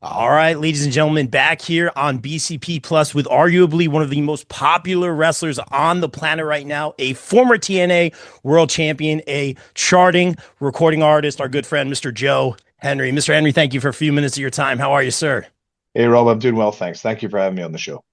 All right, ladies and gentlemen, back here on BCP Plus with arguably one of the most popular wrestlers on the planet right now, a former TNA world champion, a charting recording artist, our good friend, Mr. Joe Hendry. Mr. Henry, thank you for a few minutes of your time. How are you, sir? Hey Rob, I'm doing well, thanks. Thank you for having me on the show.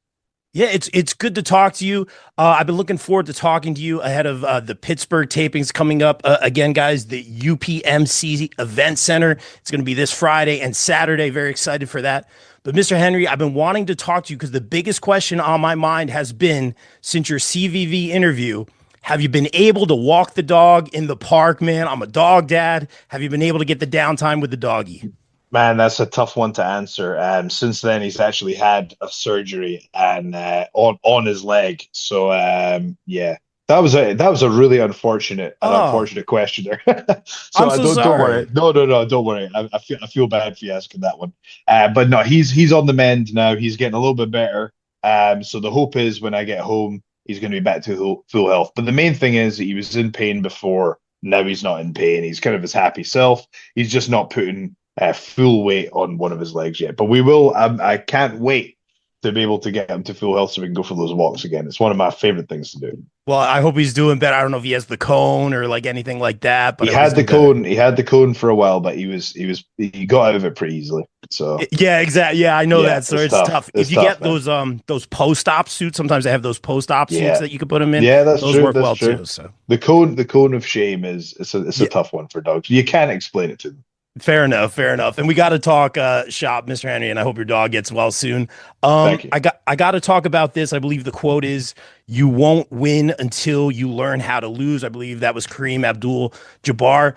Yeah, it's good to talk to you. I've been looking forward to talking to you ahead of the Pittsburgh tapings coming up. Again, guys, the UPMC Event Center. It's going to be this Friday and Saturday. Very excited for that. But Mr. Henry, I've been wanting to talk to you because the biggest question on my mind has been since your CVV interview. Have you been able to walk the dog in the park, man? I'm a dog dad. Have you been able to get the downtime with the doggy? Man, that's a tough one to answer. Since then, he's actually had a surgery and on his leg. So yeah, that was a really Oh, unfortunate question there. So I'm I so don't worry. sorry. No, don't worry. I feel bad for you asking that one. But no, he's on the mend now. He's getting a little bit better. So the hope is when I get home, he's going to be back to full health. But the main thing is that he was in pain before. Now he's not in pain. He's kind of his happy self. He's just not putting full weight on one of his legs yet. But we will. I can't wait to be able to get him to full health so we can go for those walks again. It's one of my favorite things to do. Well, I hope he's doing better. I don't know if he has the cone or like anything like that, but He I hope he's had the doing better. cone. He had the cone for a while, but he got out of it pretty easily. So Yeah, exactly. Yeah, I know yeah, that. So it's it's tough. tough. If It's you tough, get man. those post-op suits, sometimes they have those post-op suits Yeah, that you can put them in. yeah, that's Those true. work That's well true. too. So The cone of shame is it's a yeah, tough one for dogs. You can't explain it to them. fair enough, fair enough. And we got to talk shop, Mr. Henry, and I hope your dog gets well soon. Thank you. I got to talk about this. I believe the quote is you won't win until you learn how to lose. I believe that was Kareem Abdul-Jabbar.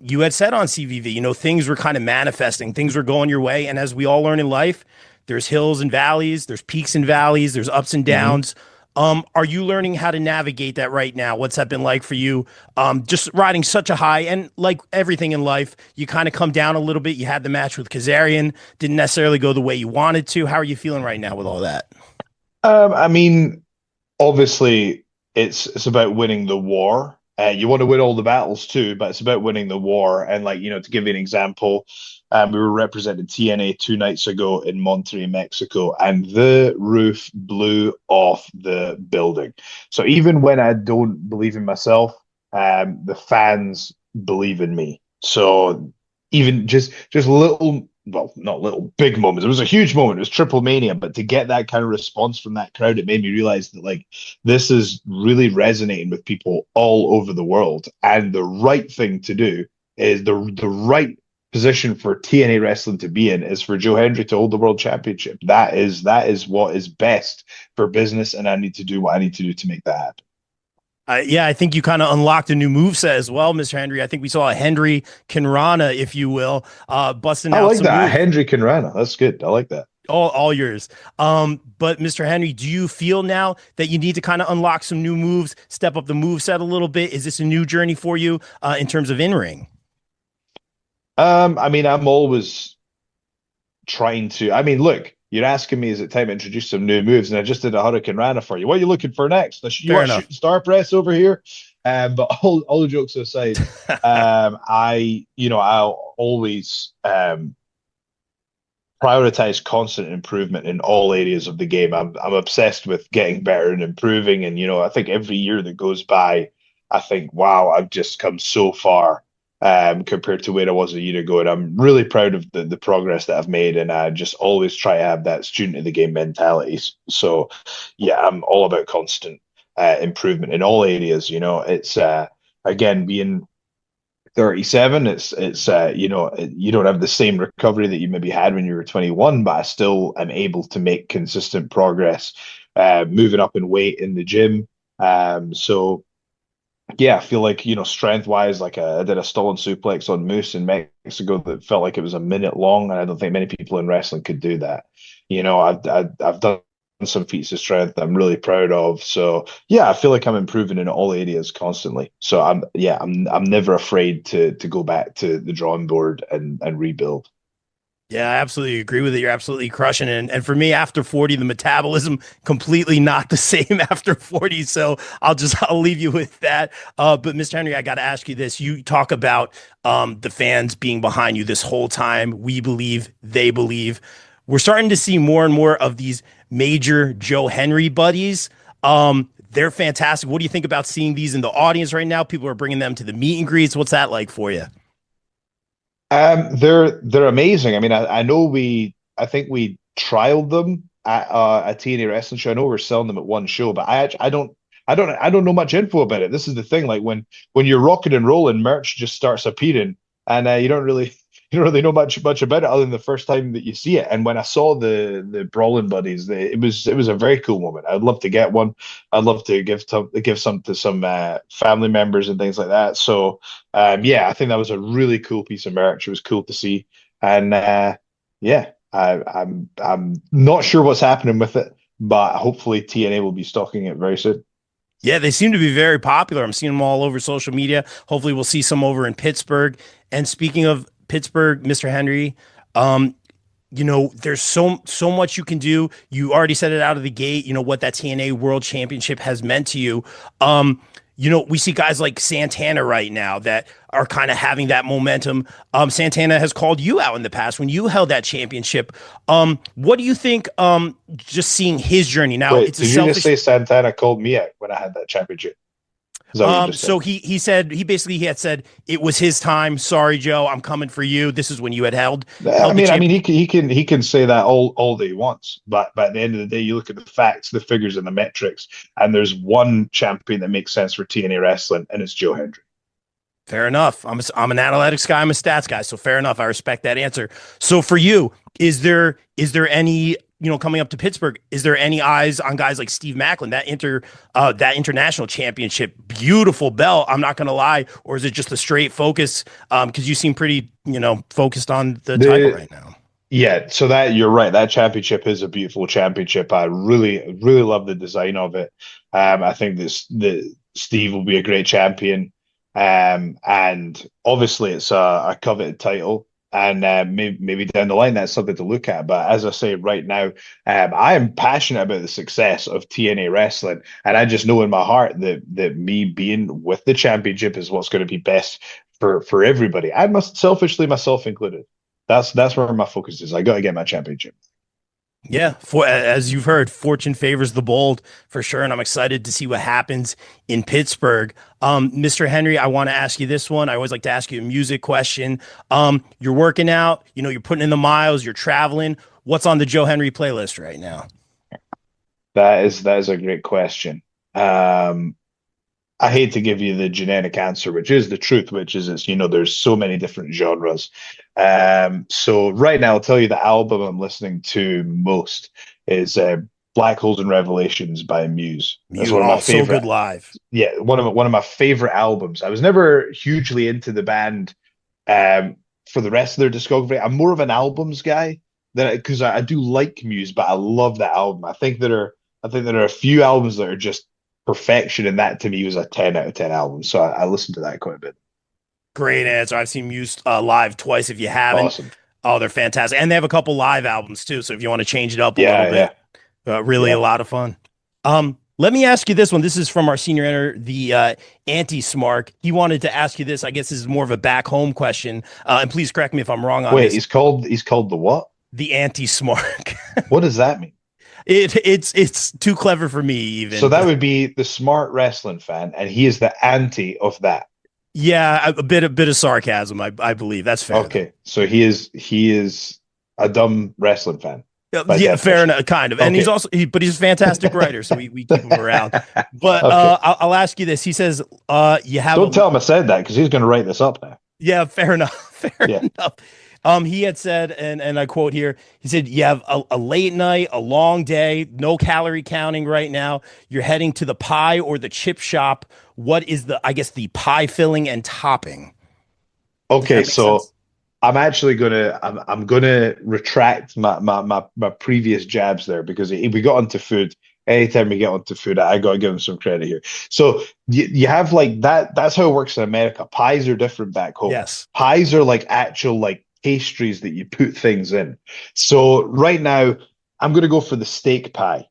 You had said on CVV, things were kind of manifesting, things were going your way, and as we all learn in life, there's hills and valleys, there's peaks and valleys, there's ups and hmm downs. Are you learning how to navigate that right now? What's that been like for you? Just riding such a high, and like everything in life, you kind of come down a little bit. You had the match with Kazarian, didn't necessarily go the way you wanted to. How are you feeling right now with all that? I mean, obviously, it's about winning the war. You want to win all the battles too, but it's about winning the war. And like, to give you an example, we were representing TNA 2 nights ago in Monterrey, Mexico, and the roof blew off the building. So even when I don't believe in myself, the fans believe in me. So even just little, well, not little, big moments. It was a huge moment. It was Triple Mania, but to get that kind of response from that crowd, it made me realize that like this is really resonating with people all over the world. And the right thing to do is the right position for TNA wrestling to be in is for Joe Hendry to hold the world championship. That is what is best for business, and I need to do what I need to do to make that happen. Yeah, I think you kind of unlocked a new move set as well, Mr. Henry. I think we saw a Henry Kinrana, if you will, busting I out like some that. moves. Hendry Rana. That's good. I like that. All yours. But Mr. Henry, do you feel now that you need to kind of unlock some new moves, step up the move set a little bit? Is this a new journey for you in terms of in ring? I mean, I'm always trying to. I mean, look, you're asking me, is it time to introduce some new moves? And I just did a Hurricane Rana for you. What are you looking for next? You Fair want enough. shooting star press over here? But all jokes aside, I'll always prioritize constant improvement in all areas of the game. I'm obsessed with getting better and improving. And I think every year that goes by, I think, wow, I've just come so far compared to where I was a year ago. And I'm really proud of the progress that I've made. And I just always try to have that student of the game mentality. So yeah, I'm all about constant improvement in all areas. It's again being 37, it's you don't have the same recovery that you maybe had when you were 21, but I still am able to make consistent progress, moving up in weight in the gym. So yeah, I feel like, strength wise, like I did a stolen suplex on Moose in Mexico that felt like it was a minute long, and I don't think many people in wrestling could do that. I've done some feats of strength that I'm really proud of. So yeah, I feel like I'm improving in all areas constantly. So I'm never afraid to go back to the drawing board and rebuild. Yeah, I absolutely agree with it. You're absolutely crushing it. And for me, after 40, the metabolism completely not the same after 40. So I'll leave you with that. But Mr. Henry, I got to ask you this. You talk about the fans being behind you this whole time. We believe, they believe. We're starting to see more and more of these major Joe Henry buddies. They're fantastic. What do you think about seeing these in the audience right now? People are bringing them to the meet and greets. What's that like for you? They're amazing. I mean, I think we trialed them at a TNA Wrestling show. I know we're selling them at one show, but I don't know much info about it. This is the thing. Like when you're rocking and rolling, merch just starts appearing, and you don't really know much about it other than the first time that you see it. And when I saw the Brawling Buddies, it was a very cool moment. I'd love to get one. I'd love to give some to some family members and things like that. So yeah, I think that was a really cool piece of merch. It was cool to see, and yeah, I'm not sure what's happening with it, but hopefully TNA will be stocking it very soon. Yeah, they seem to be very popular. I'm seeing them all over social media. Hopefully, we'll see some over in Pittsburgh. And speaking of Pittsburgh, Mr. Henry, um, there's so much you can do. You already said it out of the gate. You know what that TNA World Championship has meant to you. We see guys like Santana right now that are kind of having that momentum. Santana has called you out in the past when you held that championship. What do you think? Just seeing his journey now, Wait, it's a did you selfish. just say Santana called me out when I had that championship? Is that what you just So said? he had said it was his time. Sorry, Joe, I'm coming for you. This is when you had I held the mean, champ. he can say that all day he wants, but at the end of the day, you look at the facts, the figures, and the metrics, and there's one champion that makes sense for TNA wrestling, and it's Joe Hendry. Fair enough. I'm an analytics guy. I'm a stats guy. So fair enough. I respect that answer. So for you, is there any coming up to Pittsburgh? Is there any eyes on guys like Steve Macklin that international championship, beautiful belt? I'm not gonna lie, or is it just a straight focus? Because you seem pretty focused on the title The right now. Yeah, so that you're right. That championship is a beautiful championship. I really love the design of it. I think the Steve will be a great champion. And obviously it's a coveted title. And maybe down the line that's something to look at. But as I say right now, I am passionate about the success of TNA wrestling, and I just know in my heart that me being with the championship is what's going to be best for everybody. I must selfishly myself included. That's where my focus is. I got to get my championship. Yeah, for as you've heard, fortune favors the bold for sure, and I'm excited to see what happens in Pittsburgh. Mr. Henry, I want to ask you this one. I always like to ask you a music question. You're working out, you're putting in the miles, you're traveling. What's on the Joe Henry playlist right now? That is a great question. I hate to give you the generic answer, which is the truth, which is there's so many different genres. So right now, I'll tell you the album I'm listening to most is Black Holes and Revelations by Muse. That's one of my So good favorite. live. Yeah, one of my favorite albums. I was never hugely into the band for the rest of their discography. I'm more of an albums guy than because I do like Muse, but I love that album. I think there are a few albums that are just perfection, and that to me was a 10 out of 10 album. So I listened to that quite a bit. Great answer. I've seen Muse live twice. If you haven't, Awesome. oh, they're fantastic, and they have a couple live albums too. So if you want to change it up a little Yeah, bit, yeah, really a yeah. lot of fun. Let me ask you this one. This is from our senior enter, the anti-smart. He wanted to ask you this. I guess this is more of a back home question. And please correct me if I'm wrong on Wait, this. he's called the what? The anti-smart. What does that mean? It's too clever for me So even. that would be the smart wrestling fan, and he is the anti of that. Yeah, a bit of sarcasm. I believe that's fair though. Okay, so he is a dumb wrestling fan by Yeah, fair definition. enough, kind of. And he's Okay. also, but he's a fantastic writer, so we keep him around. But Okay. I'll ask you this. He says, you have Don't tell him I said that because he's going to write this up now. yeah, fair enough, fair Yeah. enough. He had said, and I quote here, he said, you have a late night, a long day, no calorie counting right now. You're heading to the pie or the chip shop. What is I guess, the pie filling and topping? Does Okay, that make so sense? I'm gonna retract my previous jabs there because if we got onto food, anytime we get onto food, I gotta give them some credit here. So you have like that. That's how it works in America. Pies are different back home. Yes. Pies are like actual like pastries that you put things in. So right now, I'm going to go for the steak pie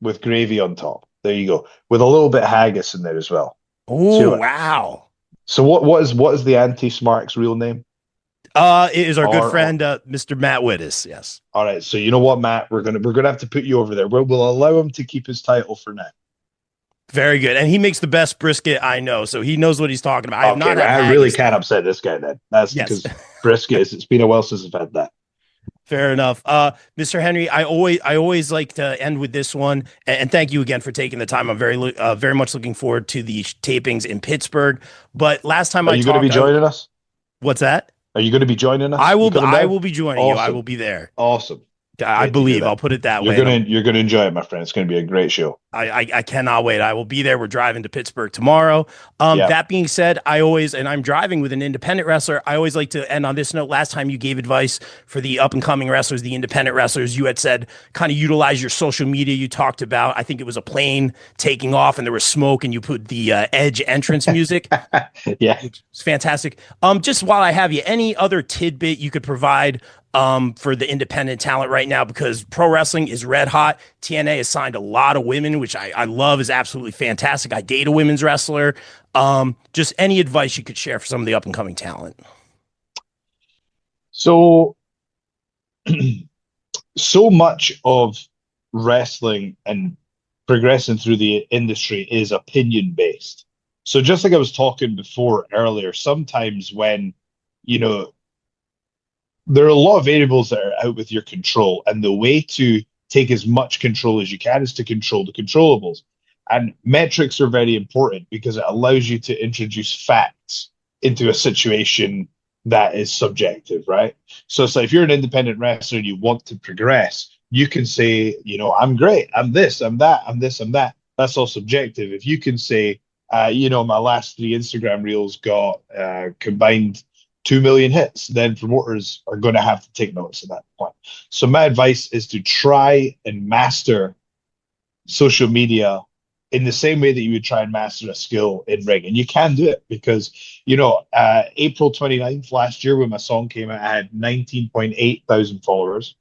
with gravy on top. There you go, with a little bit of haggis in there as well. Oh, wow. So what is the anti-smart's real name? It is our good friend, Mr. Matt Wittes. Yes. All right. So you know what, Matt? We're gonna have to put you over there. We'll allow him to keep his title for now. Very good, and he makes the best brisket I know, so he knows what he's talking about. I really can't upset this guy then. That's because brisket. It's been a while since I've had that. Fair enough. Mr. Hendry, I always like to end with this one, and thank you again for taking the time. I'm very much looking forward to the tapings in Pittsburgh. But last time Are you going to be joining us? What's that? Are you going to be joining us? I will be joining you. I will be there. Awesome. I believe. I'll put it that way. You're gonna enjoy it, my friend. It's gonna be a great show. I cannot wait. I will be there. We're driving to Pittsburgh tomorrow. That being said, I'm driving with an independent wrestler. I always like to end on this note. Last time you gave advice for the up and coming wrestlers, the independent wrestlers, you had said kind of utilize your social media. You talked about, I think it was a plane taking off and there was smoke, and you put the Edge entrance music. Yeah, it's fantastic. Just while I have you, any other tidbit you could provide for the independent talent right now, because pro wrestling is red hot. TNA has signed a lot of women, which I love, is absolutely fantastic. I date a women's wrestler. Just any advice you could share for some of the up and coming talent. So much of wrestling and progressing through the industry is opinion based. So just like I was talking before earlier, sometimes when, there are a lot of variables that are out with your control, and the way to take as much control as you can is to control the controllables. And metrics are very important because it allows you to introduce facts into a situation that is subjective, right? So it's like if you're an independent wrestler and you want to progress, you can say, I'm great, I'm this, I'm that, I'm this, I'm that. That's all subjective. If you can say, my last 3 Instagram reels got combined 2 million hits, then promoters are going to have to take notice at that point. So my advice is to try and master social media in the same way that you would try and master a skill in ring. And you can do it because, April 29th last year when my song came out, I had 19.8 thousand followers.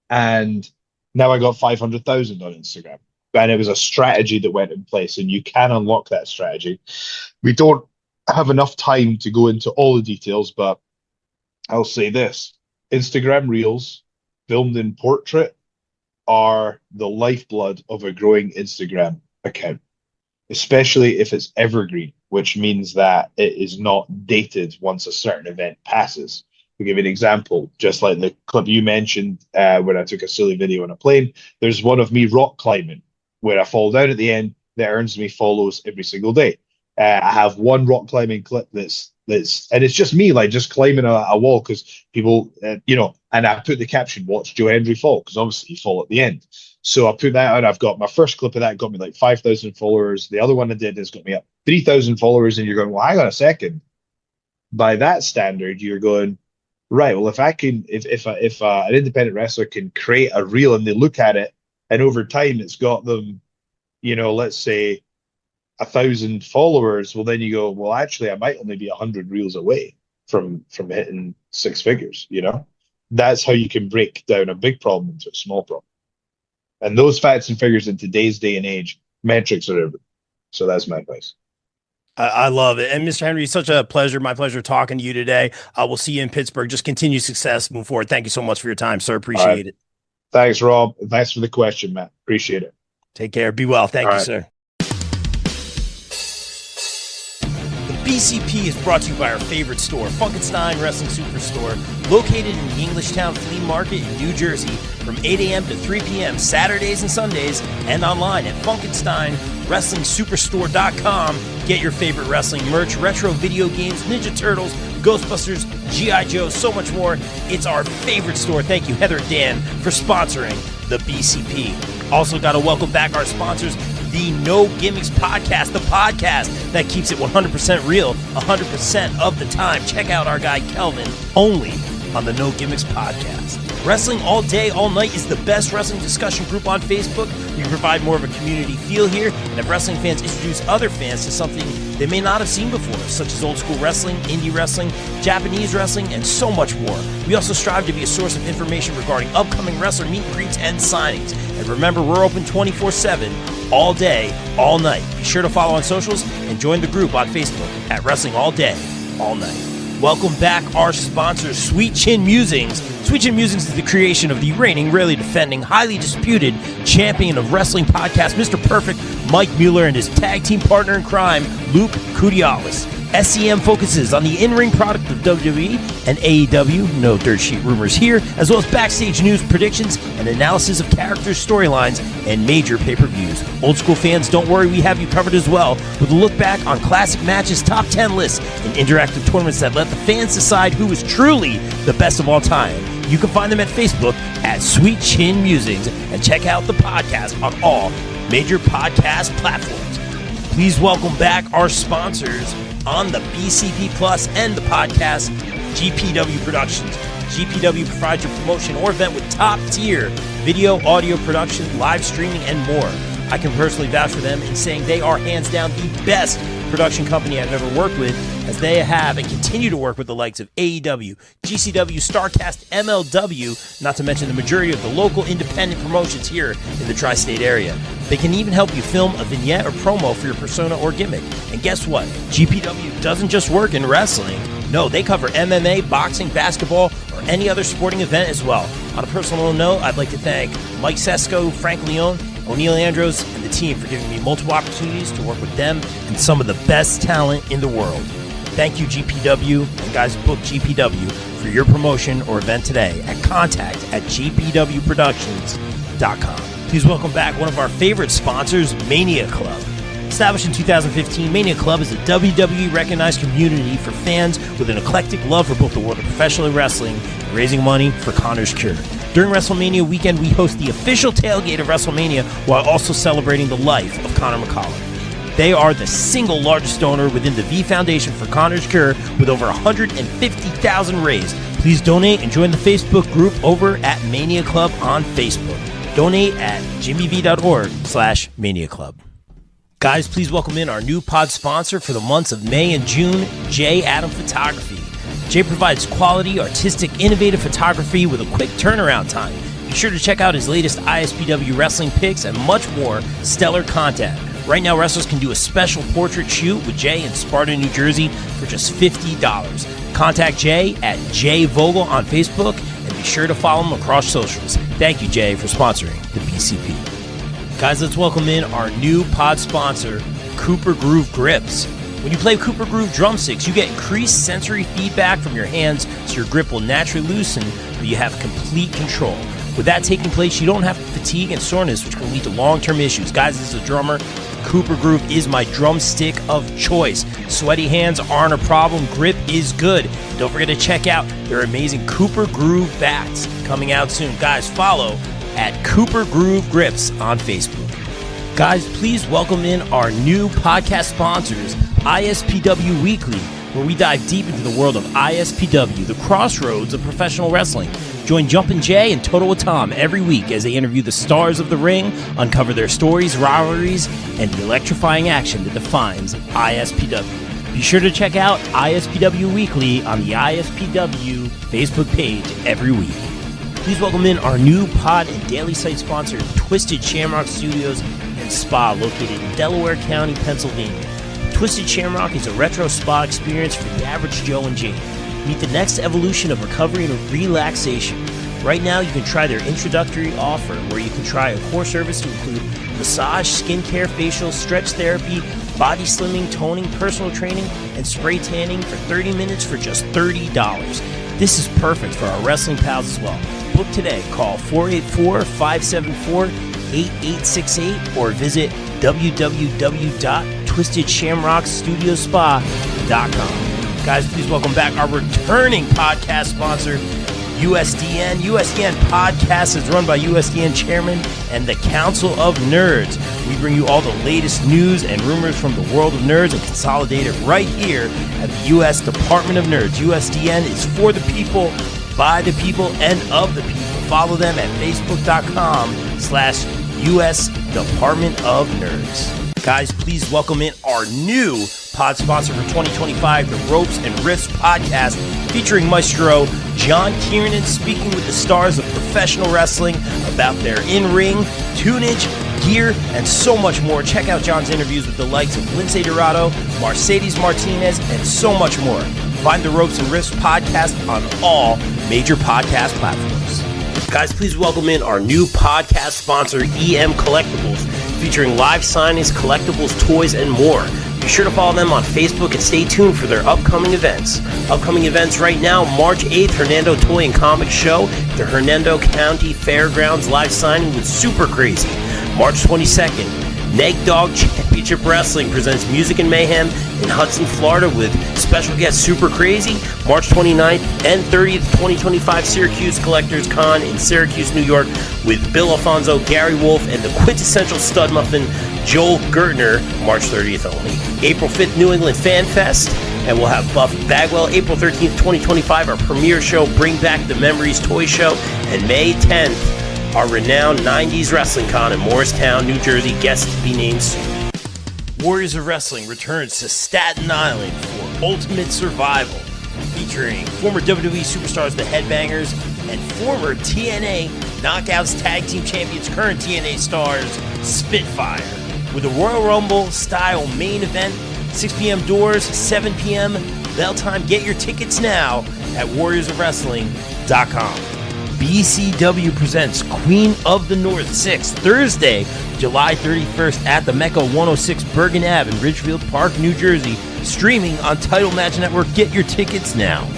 And now I got 500,000 on Instagram. And it was a strategy that went in place, and you can unlock that strategy. We don't have enough time to go into all the details, but I'll say this: Instagram reels filmed in portrait are the lifeblood of a growing Instagram account, especially if it's evergreen, which means that it is not dated once a certain event passes. To give you an example, just like the clip you mentioned when I took a silly video on a plane, there's one of me rock climbing where I fall down at the end that earns me follows every single day. I have one rock climbing clip that's and it's just me like just climbing a wall because people and I put the caption, watch Joe Hendry fall, because obviously you fall at the end. So I put that out. I've got my first clip of that got me like 5,000 followers. The other one I did has got me up 3,000 followers, and you're going, well, hang on a second. By that standard, you're going, right, well, if an independent wrestler can create a reel and they look at it and over time it's got them, let's say 1,000 followers, well, then you go, well, actually, I might only be 100 reels away from hitting 6 figures. That's how you can break down a big problem into a small problem. And those facts and figures in today's day and age, metrics are everything. So that's my advice. I love it. And Mr. Hendry, such a pleasure. My pleasure talking to you today. We'll see you in Pittsburgh. Just continue success, move forward. Thank you so much for your time, sir. Appreciate it. Thanks, Rob. Thanks for the question, Matt. Appreciate it. Take care. Be well. Thank you, sir. BCP is brought to you by our favorite store, Funkenstein Wrestling Superstore, located in the Englishtown Flea Market in New Jersey from 8 a.m. to 3 p.m. Saturdays and Sundays, and online at FunkensteinWrestlingSuperstore.com. Get your favorite wrestling merch, retro video games, Ninja Turtles, Ghostbusters, G.I. Joe, so much more. It's our favorite store. Thank you, Heather and Dan, for sponsoring the BCP. Also got to welcome back our sponsors, the No Gimmicks Podcast, the podcast that keeps it 100% real 100% of the time. Check out our guy Kelvin only on the No Gimmicks Podcast. Wrestling All Day, All Night is the best wrestling discussion group on Facebook. We provide more of a community feel here and have wrestling fans introduce other fans to something they may not have seen before, such as old school wrestling, indie wrestling, Japanese wrestling, and so much more. We also strive to be a source of information regarding upcoming wrestler meet and greets and signings. And remember, we're open 24/7, all day, all night. Be sure to follow on socials and join the group on Facebook at Wrestling All Day, All Night. Welcome back, our sponsor, Sweet Chin Musings. Sweet Chin Musings is the creation of the reigning, rarely defending, highly disputed champion of wrestling podcast, Mr. Perfect, Mike Mueller, and his tag team partner in crime, Luke Kudialis. SCM focuses on the in-ring product of WWE and AEW, no dirt sheet rumors here, as well as backstage news, predictions, and analysis of characters, storylines, and major pay-per-views. Old school fans, don't worry, we have you covered as well, with a look back on classic matches, top 10 lists, and interactive tournaments that let the fans decide who is truly the best of all time. You can find them at Facebook at Sweet Chin Musings, and check out the podcast on all major podcast platforms. Please welcome back our sponsors on the BCP Plus and the podcast, GPW Productions. GPW provides your promotion or event with top-tier video, audio production, live streaming, and more. I can personally vouch for them in saying they are hands down the best production company I've ever worked with, as they have and continue to work with the likes of AEW, GCW, StarCast, MLW, not to mention the majority of the local independent promotions here in the tri-state area. They can even help you film a vignette or promo for your persona or gimmick. And guess what? GPW doesn't just work in wrestling. No, they cover MMA, boxing, basketball, or any other sporting event as well. On a personal note, I'd like to thank Mike Sesko, Frank León, Oneil Andrews, and the team for giving me multiple opportunities to work with them and some of the best talent in the world. Thank you, GPW, and guys, book GPW for your promotion or event today at contact@gpwproductions.com. Please welcome back one of our favorite sponsors, Mania Club. Established in 2015, Mania Club is a WWE-recognized community for fans with an eclectic love for both the world of professional wrestling and raising money for Connor's Cure. During WrestleMania weekend, we host the official tailgate of WrestleMania while also celebrating the life of Connor McCullough. They are the single largest donor within the V Foundation for Connor's Cure, with over 150,000 raised. Please donate and join the Facebook group over at Mania Club on Facebook. Donate at jimmyv.org/Mania Club. Guys, please welcome in our new pod sponsor for the months of May and June, J. Adam Photography. Jay provides quality, artistic, innovative photography with a quick turnaround time. Be sure to check out his latest ISPW wrestling pics and much more stellar content. Right now, wrestlers can do a special portrait shoot with Jay in Sparta, New Jersey for just $50. Contact Jay at Jay Vogel on Facebook and be sure to follow him across socials. Thank you, Jay, for sponsoring the BCP. Guys, let's welcome in our new pod sponsor, Cooper Groove Grips. When you play Cooper Groove drumsticks, you get increased sensory feedback from your hands, so your grip will naturally loosen, but you have complete control. With that taking place, you don't have fatigue and soreness, which can lead to long-term issues. Guys, as a drummer, Cooper Groove is my drumstick of choice. Sweaty hands aren't a problem. Grip is good. Don't forget to check out their amazing Cooper Groove bats coming out soon. Guys, follow at Cooper Groove Grips on Facebook. Guys, please welcome in our new podcast sponsors, ISPW Weekly, where we dive deep into the world of ISPW, the crossroads of professional wrestling. Join Jumpin' Jay and Total with Tom every week as they interview the stars of the ring, uncover their stories, rivalries, and the electrifying action that defines ISPW. Be sure to check out ISPW Weekly on the ISPW Facebook page every week. Please welcome in our new pod and daily site sponsor, Twisted Shamrock Studios and Spa, located in Delaware County, Pennsylvania. Twisted Shamrock is a retro spa experience for the average Joe and Jane. Meet the next evolution of recovery and relaxation. Right now, you can try their introductory offer, where you can try a core service to include massage, skincare, facial, stretch therapy, body slimming, toning, personal training, and spray tanning for 30 minutes for just $30. This is perfect for our wrestling pals as well. Book today. Call 484-574-8868 or visit www.twistedshamrockstudiospa.com. Guys, please welcome back our returning podcast sponsor, USDN. USDN Podcast is run by USDN Chairman and the Council of Nerds. We bring you all the latest news and rumors from the world of nerds and consolidate it right here at the U.S. Department of Nerds. USDN is for the people, by the people, and of the people. follow them at facebook.com/US Department of Nerds. Guys, please welcome in our new pod sponsor for 2025, the Ropes and Riffs podcast, featuring Maestro John Kiernan speaking with the stars of professional wrestling about their in-ring, tunage, gear, and so much more. Check out John's interviews with the likes of Lince Dorado, Mercedes Martinez, and so much more. Find the Ropes and Riffs podcast on all major podcast platforms. Guys, please welcome in our new podcast sponsor, EM Collectibles, featuring live signings, collectibles, toys, and more. Be sure to follow them on Facebook and stay tuned for their upcoming events. Upcoming events right now, March 8th, Hernando Toy and Comic Show, the Hernando County Fairgrounds live signing with Super Crazy. March 22nd, Neg Dog Championship Wrestling presents Music and Mayhem in Hudson, Florida with special guest Super Crazy. March 29th and 30th, 2025 Syracuse Collectors Con in Syracuse, New York with Bill Alfonso, Gary Wolf, and the quintessential stud muffin Joel Gertner, March 30th only. April 5th, New England Fan Fest, and we'll have Buff Bagwell. April 13th, 2025, our premiere show, Bring Back the Memories Toy Show, and May 10th, our renowned 90s Wrestling Con in Morristown, New Jersey, guests to be named soon. Warriors of Wrestling returns to Staten Island for Ultimate Survival, featuring former WWE superstars, the Headbangers, and former TNA Knockouts Tag Team Champions, current TNA stars, Spitfire, with a Royal Rumble style main event, 6 p.m. doors, 7 p.m. bell time. Get your tickets now at warriorsofwrestling.com. BCW presents Queen of the North 6, Thursday, July 31st at the Mecca 106 Bergen Ave in Ridgefield Park, New Jersey. Streaming on Title Match Network. Get your tickets now.